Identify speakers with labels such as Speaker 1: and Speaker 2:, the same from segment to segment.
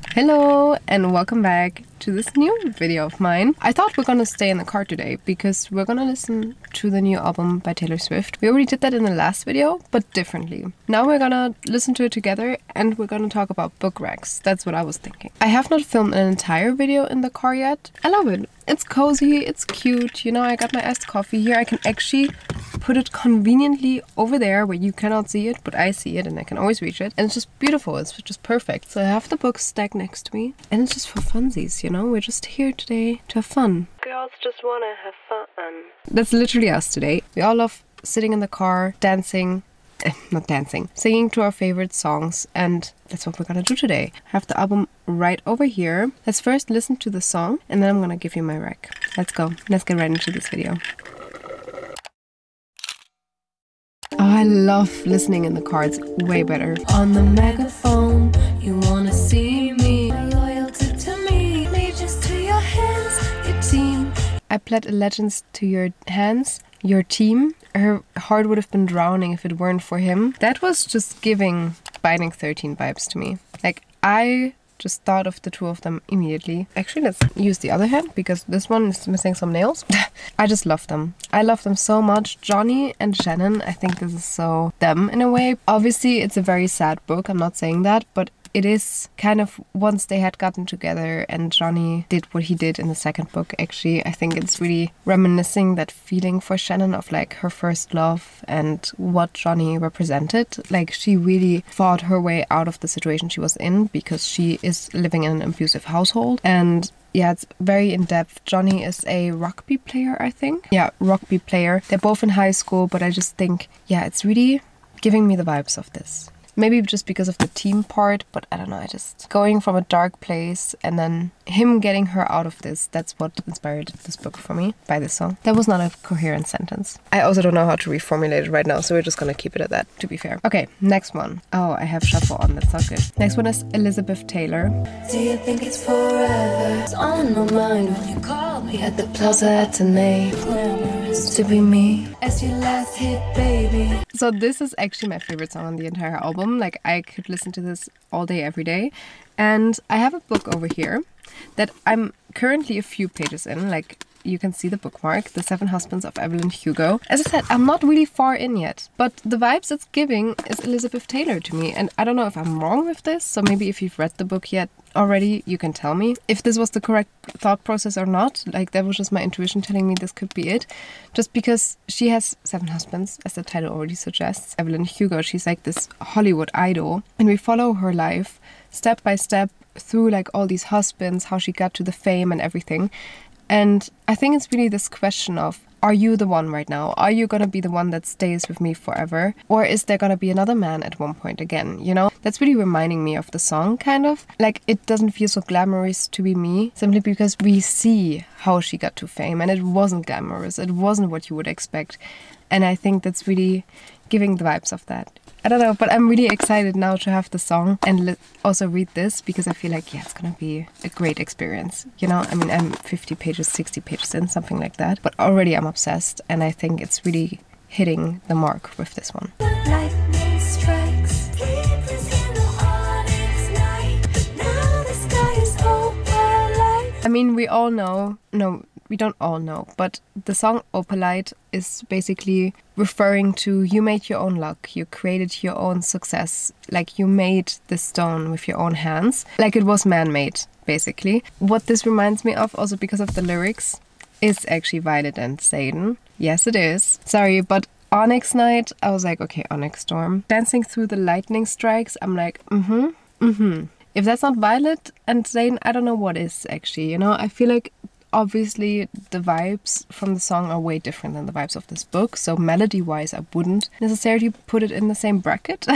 Speaker 1: Hello and welcome back to this new video of mine. I thought we're gonna stay in the car today because we're gonna listen to the new album by Taylor Swift. We already did that in the last video, but differently. Now we're gonna listen to it together and we're gonna talk about book racks. That's what I was thinking. I have not filmed an entire video in the car yet. I love it. It's cozy, it's cute. You know, I got my iced coffee here. I can actually put it conveniently over there where you cannot see it, but I see it and I can always reach it. And it's just beautiful. It's just perfect. So I have the books stacked next to me and it's just for funsies, you know? We're just here today to have fun. Girls just wanna have fun. That's literally us today. We all love sitting in the car, dancing, not dancing, singing to our favorite songs, and that's what we're gonna do today. I have the album right over here. Let's first listen to the song and then I'm gonna give you my rec. Let's go. Let's get right into this video. Oh, I love listening in the car. It's way better. On the megaphone, you wanna see me. Loyalty to me, allegiance to your hands, your team. I pledge allegiance to your hands, your team. Her heart would have been drowning if it weren't for him. That was just giving Binding 13 vibes to me. Like, I just thought of the two of them immediately. Actually, let's use the other hand because this one is missing some nails. I just love them. I love them so much. Johnny and Shannon, I think this is so them in a way. Obviously, it's a very sad book. I'm not saying that, but it is kind of once they had gotten together and Johnny did what he did in the second book, actually, I think it's really reminiscing that feeling for Shannon of like her first love and what Johnny represented. Like she really fought her way out of the situation she was in because she is living in an abusive household. And yeah, it's very in-depth. Johnny is a rugby player, I think. Yeah, rugby player. They're both in high school, but I just think, yeah, it's really giving me the vibes of this. Maybe just because of the team part, but I don't know, I just going from a dark place and then him getting her out of this, that's what inspired this book for me by this song. That was not a coherent sentence. I also don't know how to reformulate it right now, so we're just gonna keep it at that, to be fair. Okay, next one. Oh, I have shuffle on, that's not good. Next one is Elizabeth Taylor. Do you think it's forever? It's on my mind when you call me at the Plaza Atene. Glamorous to be me as your last hit, baby. So this is actually my favorite song on the entire album. Like I could listen to this all day, every day. And I have a book over here that I'm currently a few pages in. Like you can see the bookmark, The 7 Husbands of Evelyn Hugo. As I said, I'm not really far in yet, but the vibes it's giving is Elizabeth Taylor to me. And I don't know if I'm wrong with this, so maybe if you've read the book yet already, you can tell me if this was the correct thought process or not. Like that was just my intuition telling me this could be it. Just because she has 7 husbands, as the title already suggests. Evelyn Hugo, she's like this Hollywood idol, and we follow her life step by step through like all these husbands, how she got to the fame and everything. And I think it's really this question of, are you the one right now? Are you gonna be the one that stays with me forever? Or is there gonna be another man at one point again, you know? That's really reminding me of the song, kind of. Like, it doesn't feel so glamorous to be me, simply because we see how she got to fame. And it wasn't glamorous. It wasn't what you would expect. And I think that's really giving the vibes of that. I don't know, but I'm really excited now to have the song and also read this because I feel like, yeah, it's gonna be a great experience. You know, I mean, I'm 50 pages, 60 pages in, something like that. But already I'm obsessed and I think it's really hitting the mark with this one. Lightning strikes, I mean, we all know, no, we don't all know, but the song Opalite is basically referring to you made your own luck, you created your own success, like you made the stone with your own hands, like it was man-made, basically. What this reminds me of, also because of the lyrics, is actually Violet and Satan. Yes, it is. Sorry, but Onyx Night, I was like, okay, Onyx Storm. Dancing through the lightning strikes, I'm like, If that's not Violet and Satan, I don't know what is, actually, you know? I feel like obviously the vibes from the song are way different than the vibes of this book, so melody-wise I wouldn't necessarily put it in the same bracket.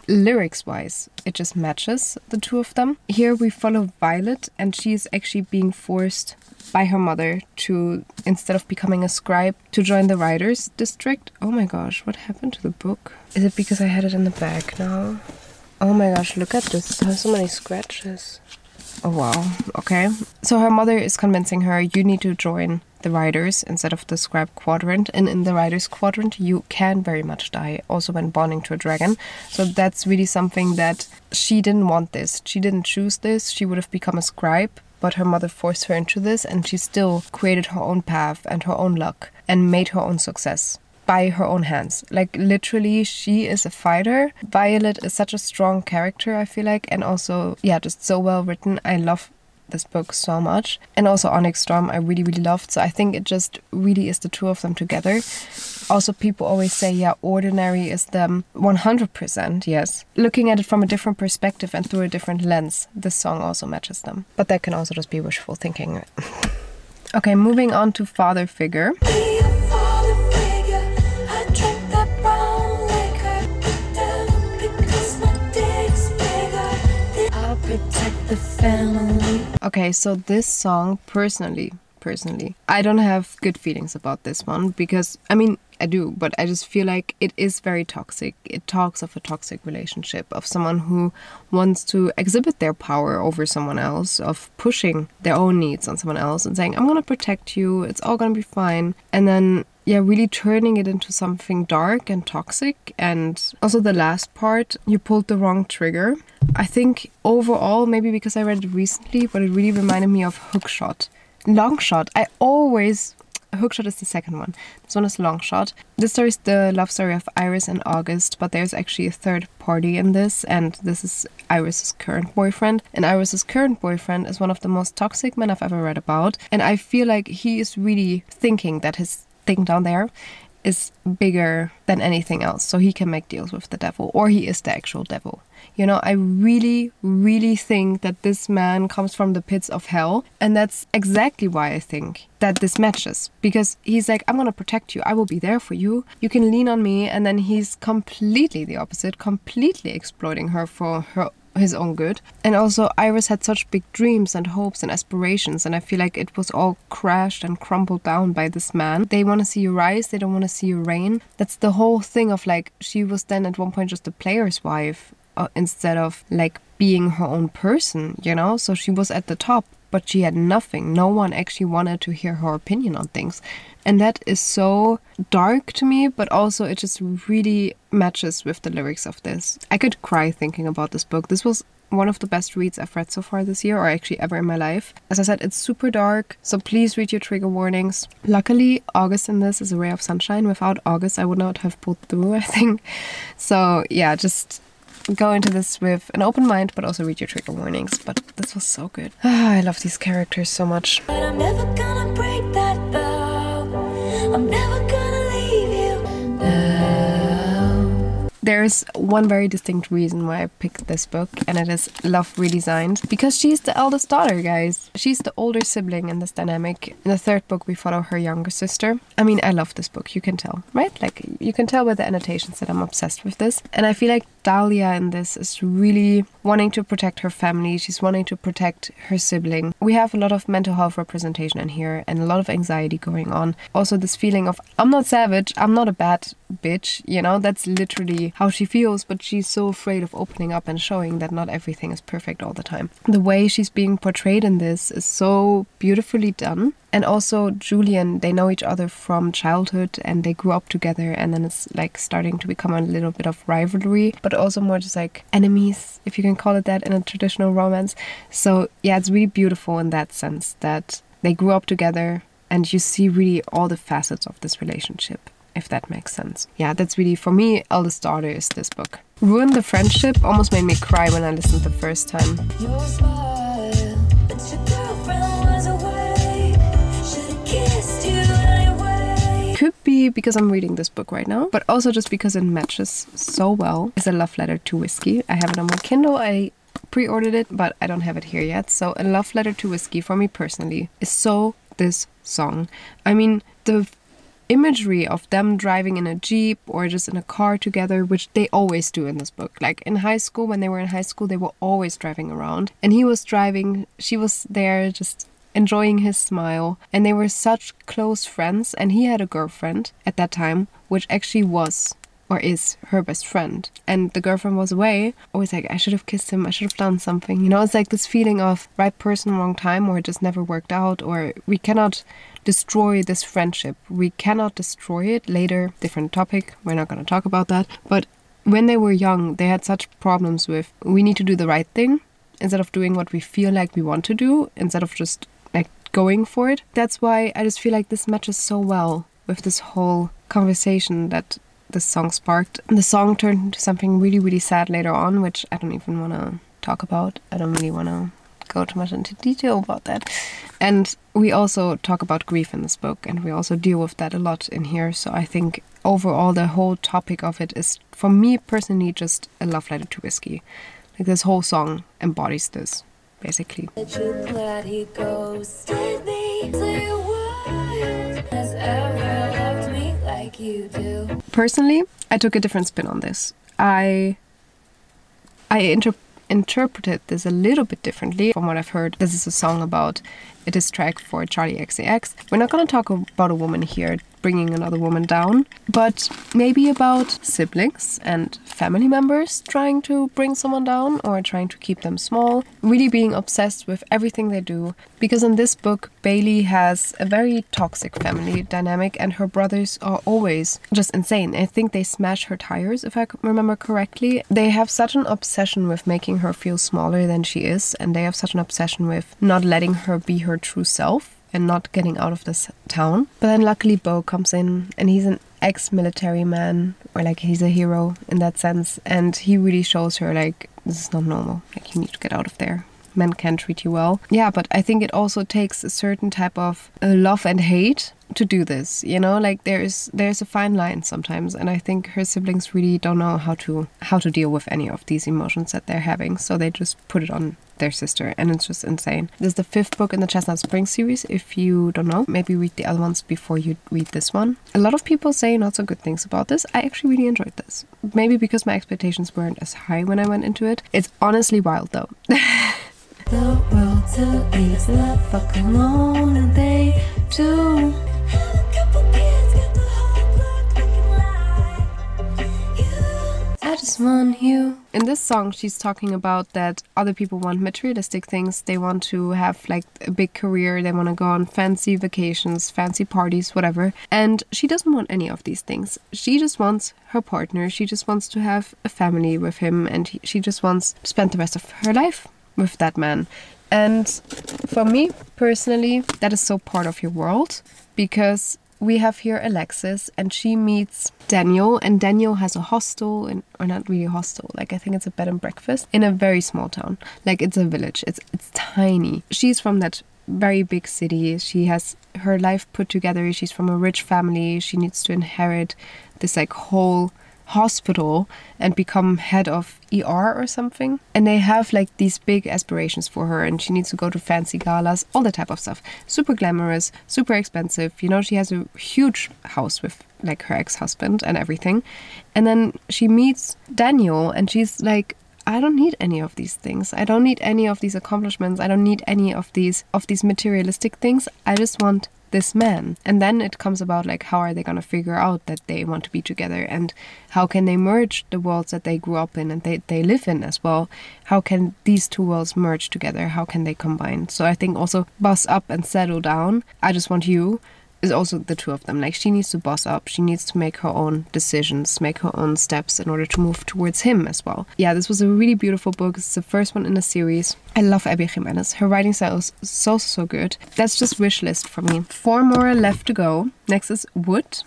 Speaker 1: Lyrics-wise, it just matches the two of them. Here we follow Violet and she's actually being forced by her mother to, instead of becoming a scribe, to join the writer's district. Oh my gosh, what happened to the book? Is it because I had it in the bag now? Oh my gosh, look at this, it has so many scratches. Oh wow, okay. So her mother is convincing her, you need to join the writers instead of the scribe quadrant. And in the writers quadrant, you can very much die, also when bonding to a dragon. So that's really something that she didn't want this. She didn't choose this. She would have become a scribe, but her mother forced her into this, and she still created her own path and her own luck and made her own success by her own hands. Like, literally, she is a fighter. Violet is such a strong character, I feel like, and also, yeah, just so well written. I love this book so much. And also Onyx Storm I really, really loved. So I think it just really is the two of them together. Also, people always say, yeah, Ordinary is them 100%, yes. Looking at it from a different perspective and through a different lens, this song also matches them. But that can also just be wishful thinking. Okay, moving on to Father Figure. Okay, so this song, personally, I don't have good feelings about this one because, I mean, I do, but I just feel like it is very toxic. It talks of a toxic relationship, of someone who wants to exhibit their power over someone else, of pushing their own needs on someone else and saying, I'm gonna protect you, it's all gonna be fine. And then, yeah, really turning it into something dark and toxic. And also the last part, you pulled the wrong trigger. I think overall, maybe because I read it recently, but it really reminded me of Hookshot. Longshot. Hookshot is the second one. This one is Longshot. This story is the love story of Iris and August, but there's actually a third party in this, and this is Iris's current boyfriend. And Iris's current boyfriend is one of the most toxic men I've ever read about. And I feel like he is really thinking that his thing down there is bigger than anything else, so he can make deals with the devil, or he is the actual devil. You know, I really, really think that this man comes from the pits of hell, and that's exactly why I think that this matches, because he's like, I'm gonna protect you, I will be there for you, you can lean on me. And then he's completely the opposite, completely exploiting her for his own good. And also Iris had such big dreams and hopes and aspirations, and I feel like it was all crashed and crumbled down by this man. They want to see you rise, they don't want to see you reign. That's the whole thing of, like, she was then at one point just a player's wife instead of like being her own person, you know. So she was at the top, but she had nothing. No one actually wanted to hear her opinion on things. And that is so dark to me, but also it just really matches with the lyrics of this. I could cry thinking about this book. This was one of the best reads I've read so far this year, or actually ever in my life. As I said, it's super dark, so please read your trigger warnings. Luckily, August in this is a ray of sunshine. Without August, I would not have pulled through, I think. So yeah, just go into this with an open mind, but also read your trigger warnings. But this was so good. I love these characters so much. But I'm never gonna break that vow. I'm never gonna leave you now. There's one very distinct reason why I picked this book, and it is Love Redesigned. Because she's the eldest daughter, guys. She's the older sibling in this dynamic. In the third book, we follow her younger sister. I mean, I love this book, you can tell, right? Like, you can tell by the annotations that I'm obsessed with this. And I feel like Dahlia in this is really wanting to protect her family. She's wanting to protect her sibling. We have a lot of mental health representation in here and a lot of anxiety going on. Also this feeling of, I'm not savage, I'm not a bad bitch, you know, that's literally how she feels, but she's so afraid of opening up and showing that not everything is perfect all the time. The way she's being portrayed in this is so beautifully done. And also Julian, they know each other from childhood and they grew up together, and then it's like starting to become a little bit of rivalry, but also more just like enemies, if you can call it that, in a traditional romance. So yeah, it's really beautiful in that sense that they grew up together and you see really all the facets of this relationship, if that makes sense. Yeah, that's really, for me, eldest daughter is this book. Ruin the Friendship almost made me cry when I listened the first time. Your smile, but your girlfriend was away. Should've kissed you anyway. Could be because I'm reading this book right now, but also just because it matches so well. It's a love letter to whiskey. I have it on my Kindle. I pre-ordered it, but I don't have it here yet. So A Love Letter to Whiskey, for me personally, is so this song. I mean, the imagery of them driving in a Jeep or just in a car together, which they always do in this book. Like in high school, when they were in high school, they were always driving around. And he was driving, she was there just enjoying his smile. And they were such close friends. And he had a girlfriend at that time, which actually was or is her best friend. And the girlfriend was away, always like, I should have kissed him, I should have done something. You know, it's like this feeling of right person, wrong time, or it just never worked out, or we cannot destroy this friendship. We cannot destroy it later. Different topic. We're not going to talk about that. But when they were young, they had such problems with, we need to do the right thing instead of doing what we feel like we want to do, instead of just like going for it. That's why I just feel like this matches so well with this whole conversation that this song sparked. The song turned into something really, really sad later on, which I don't even want to talk about. I don't really want to go too much into detail about that. And we also talk about grief in this book, and we also deal with that a lot in here. So I think overall the whole topic of it is, for me personally, just a love letter to whiskey. Like this whole song embodies this, basically. Personally, I took a different spin on this. I interpreted this a little bit differently from what I've heard. This is a song about a diss track for Charlie XCX. We're not going to talk about a woman here bringing another woman down, but maybe about siblings and family members trying to bring someone down or trying to keep them small, really being obsessed with everything they do. Because in this book, Bailey has a very toxic family dynamic, and her brothers are always just insane. I think they smash her tires, if I remember correctly. They have such an obsession with making her feel smaller than she is, and they have such an obsession with not letting her be her true self and not getting out of this town. But then luckily Bo comes in, and he's an ex-military man, or like he's a hero in that sense, and he really shows her like, this is not normal, like you need to get out of there. Men can't treat you well. Yeah, but I think it also takes a certain type of love and hate to do this, you know, like there's a fine line sometimes, and I think her siblings really don't know how to deal with any of these emotions that they're having, so they just put it on their sister, and it's just insane. This is the 5th book in the Chestnut Spring series. If you don't know, maybe read the other ones before you read this one. A lot of people say not so good things about this. I actually really enjoyed this. Maybe because my expectations weren't as high when I went into it. It's honestly wild though. The world to ease, let fuck alone, and they do. I just want you. In this song, she's talking about that other people want materialistic things. They want to have like a big career. They want to go on fancy vacations, fancy parties, whatever. And she doesn't want any of these things. She just wants her partner. She just wants to have a family with him, and she just wants to spend the rest of her life with that man. And for me personally, that is so part of your world, because we have here Alexis, and she meets Daniel, and Daniel has a hostel, or not really a hostel, like I think it's a bed and breakfast in a very small town. Like it's a village, it's tiny. She's from that very big city. She has her life put together. She's from a rich family. She needs to inherit this like whole hospital and become head of ER or something, and they have like these big aspirations for her, and she needs to go to fancy galas, all that type of stuff. Super glamorous, super expensive, you know. She has a huge house with like her ex-husband and everything, and then she meets Daniel, and she's like, I don't need any of these things. I don't need any of these accomplishments. I don't need any of these materialistic things. I just want this man. And then it comes about like, how are they going to figure out that they want to be together, and how can they merge the worlds that they grew up in and they live in as well? How can these two worlds merge together? How can they combine? So I think also boss up and settle down. I just want you is also the two of them. Like she needs to boss up. She needs to make her own decisions, make her own steps in order to move towards him as well. Yeah, this was a really beautiful book. It's the first one in the series. I love Abby Jimenez. Her writing style is so good. That's just wish list for me. 4 more left to go. Next is Wood.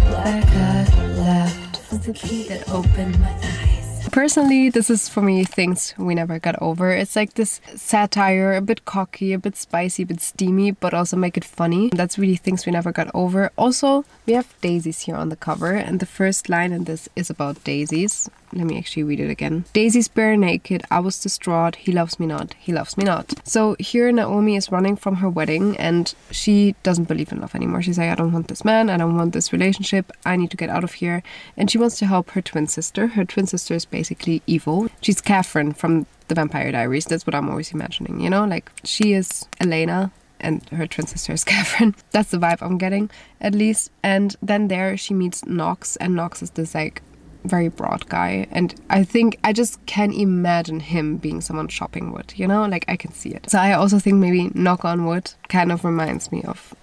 Speaker 1: Black eye left was the key that opened my eyes. Personally, this is for me things we never got over. It's like this satire, a bit cocky, a bit spicy, a bit steamy, but also make it funny. That's really things we never got over. Also, we have daisies here on the cover, and the first line in this is about daisies. Let me actually read it again. Daisies bare naked, I was distraught, he loves me not, he loves me not. So here Naomi is running from her wedding, and she doesn't believe in love anymore. She's like, I don't want this man, I don't want this relationship, I need to get out of here. And she wants to help her twin sister. Her twin sister is basically evil. She's Catherine from the Vampire Diaries. That's what I'm always imagining, you know? Like, she is Elena, and her twin sister is Catherine. That's the vibe I'm getting, at least. And then there she meets Knox, and Knox is this like very broad guy, and I think I just can imagine him being someone chopping wood, you know, like I can see it. So I also think maybe knock on wood kind of reminds me of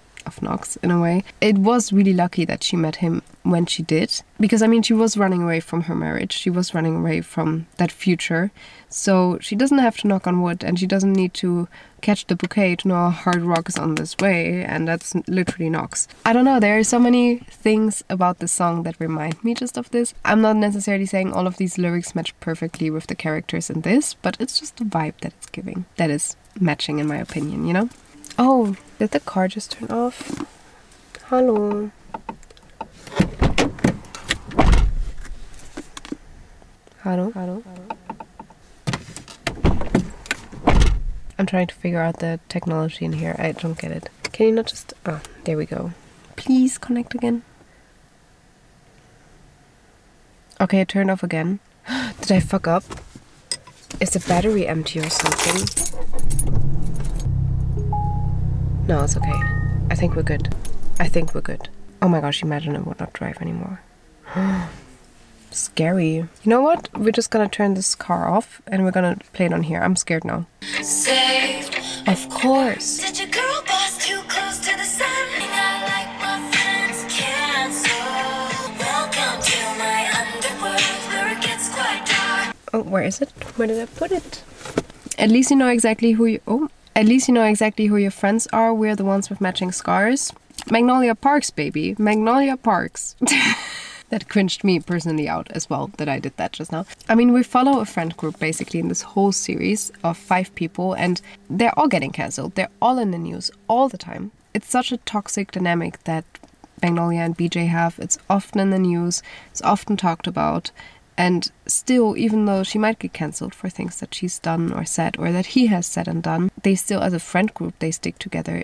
Speaker 1: Knox in a way. It was really lucky that she met him when she did, because I mean she was running away from her marriage, she was running away from that future, so she doesn't have to knock on wood, and she doesn't need to catch the bouquet to know how hard rock is on this way, and that's literally Knox. I don't know, there are so many things about this song that remind me just of this. I'm not necessarily saying all of these lyrics match perfectly with the characters in this, but it's just the vibe that it's giving that is matching in my opinion, you know? Oh, did the car just turn off? Hello. Hello. Hello. I'm trying to figure out the technology in here. I don't get it. Can you not just... Oh, there we go. Please connect again. Okay, it turned off again. Did I fuck up? Is the battery empty or something? No, it's okay. I think we're good. I think we're good. Oh my gosh, imagine it would not drive anymore. Scary. You know what? We're just gonna turn this car off and we're gonna play it on here. I'm scared now. Saved. Of course. Did your girl boss too close to the sun? I like my friends cancel. Welcome to my underworld where it gets quite dark. Oh, where is it? Where did I put it? At least you know exactly who you... Oh. At least you know exactly who your friends are. We're the ones with matching scars. Magnolia Parks, baby. Magnolia Parks. That cringed me personally out as well, that I did that just now. I mean, we follow a friend group basically in this whole series of 5 people, and they're all getting cancelled. They're all in the news all the time. It's such a toxic dynamic that Magnolia and BJ have. It's often in the news. It's often talked about. And still, even though she might get cancelled for things that she's done or said, or that he has said and done, they still, as a friend group, they stick together.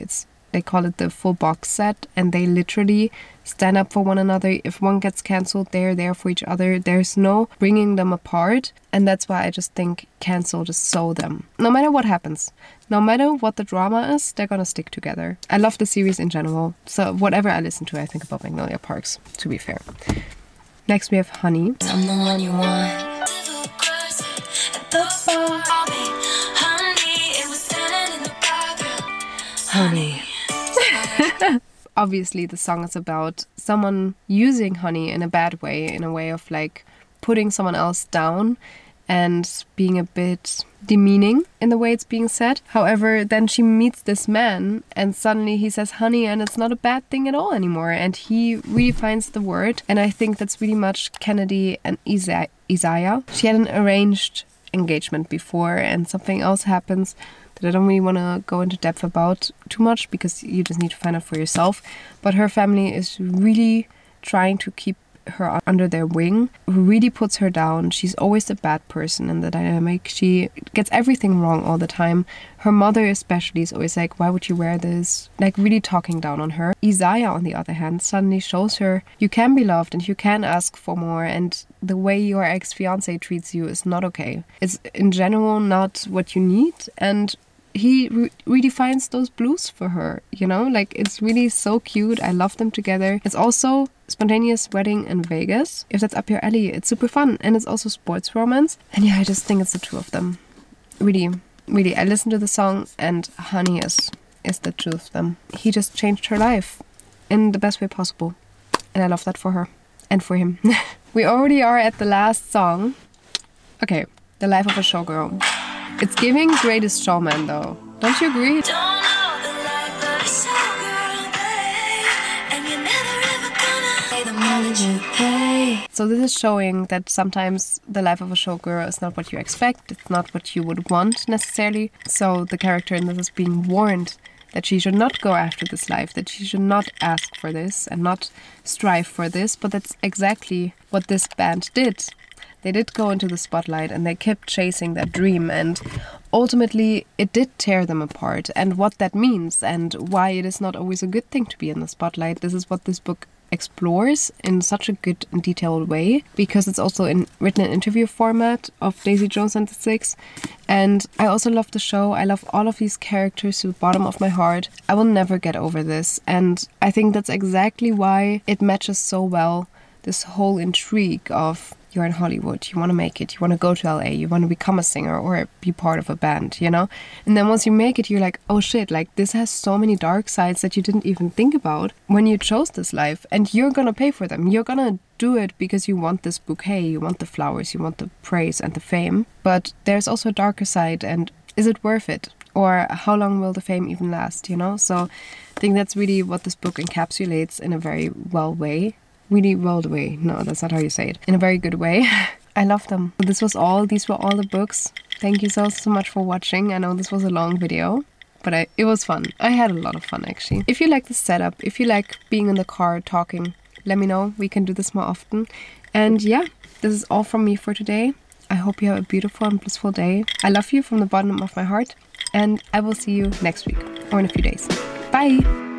Speaker 1: They call it the full box set, and they literally stand up for one another. If one gets cancelled, they're there for each other. There's no bringing them apart, and that's why I just think cancelled is so them. No matter what happens, no matter what the drama is, they're gonna stick together. I love the series in general, so whatever I listen to, I think about Magnolia Parks, to be fair. Next we have Honey. I'm the one you want. Honey. Obviously the song is about someone using honey in a bad way, in a way of like putting someone else down and being a bit demeaning in the way it's being said. However, then she meets this man and suddenly he says honey, and it's not a bad thing at all anymore, and he redefines the word. And I think that's really much Kennedy and Isaiah. She had an arranged engagement before, and something else happens that I don't really want to go into depth about too much because you just need to find out for yourself. But her family is really trying to keep her under their wing, who really puts her down. She's always the bad person in the dynamic. She gets everything wrong all the time. Her mother especially is always like, why would you wear this? Like really talking down on her. Isaiah, on the other hand, suddenly shows her you can be loved and you can ask for more, and the way your ex-fiance treats you is not okay. It's in general not what you need, and he redefines those blues for her, you know? Like, it's really so cute. I love them together. It's also spontaneous wedding in Vegas. If that's up your alley, it's super fun. And it's also sports romance. And yeah, I just think it's the two of them. Really, really. I listened to the song and Honey is the two of them. He just changed her life in the best way possible. And I love that for her. And for him. We already are at the last song. Okay, The Life of a Showgirl. It's giving Greatest Showman though. Don't you agree? Don't know the life of a showgirl, babe, and you're never ever gonna pay the money you pay. So this is showing that sometimes the life of a showgirl is not what you expect. It's not what you would want necessarily. So the character in this is being warned that she should not go after this life, that she should not ask for this and not strive for this. But that's exactly what this band did. They did go into the spotlight and they kept chasing that dream, and ultimately it did tear them apart. And what that means and why it is not always a good thing to be in the spotlight, this is what this book explores in such a good and detailed way, because it's also written in interview format of Daisy Jones and the Six. And I also love the show. I love all of these characters to the bottom of my heart. I will never get over this, and I think that's exactly why it matches so well this whole intrigue of you're in Hollywood, you want to make it, you want to go to LA, you want to become a singer or be part of a band, you know? And then once you make it, you're like, oh shit, like this has so many dark sides that you didn't even think about when you chose this life, and you're gonna pay for them. You're gonna do it because you want this bouquet, you want the flowers, you want the praise and the fame. But there's also a darker side, and is it worth it? Or how long will the fame even last, you know? So I think that's really what this book encapsulates in a very well way. Really well way. No, that's not how you say it. In a very good way. I love them. These were all the books. Thank you so much for watching. I know this was a long video, but it was fun. I had a lot of fun actually. If you like the setup, if you like being in the car talking, let me know. We can do this more often. And yeah, this is all from me for today. I hope you have a beautiful and blissful day. I love you from the bottom of my heart, and I will see you next week or in a few days. Bye!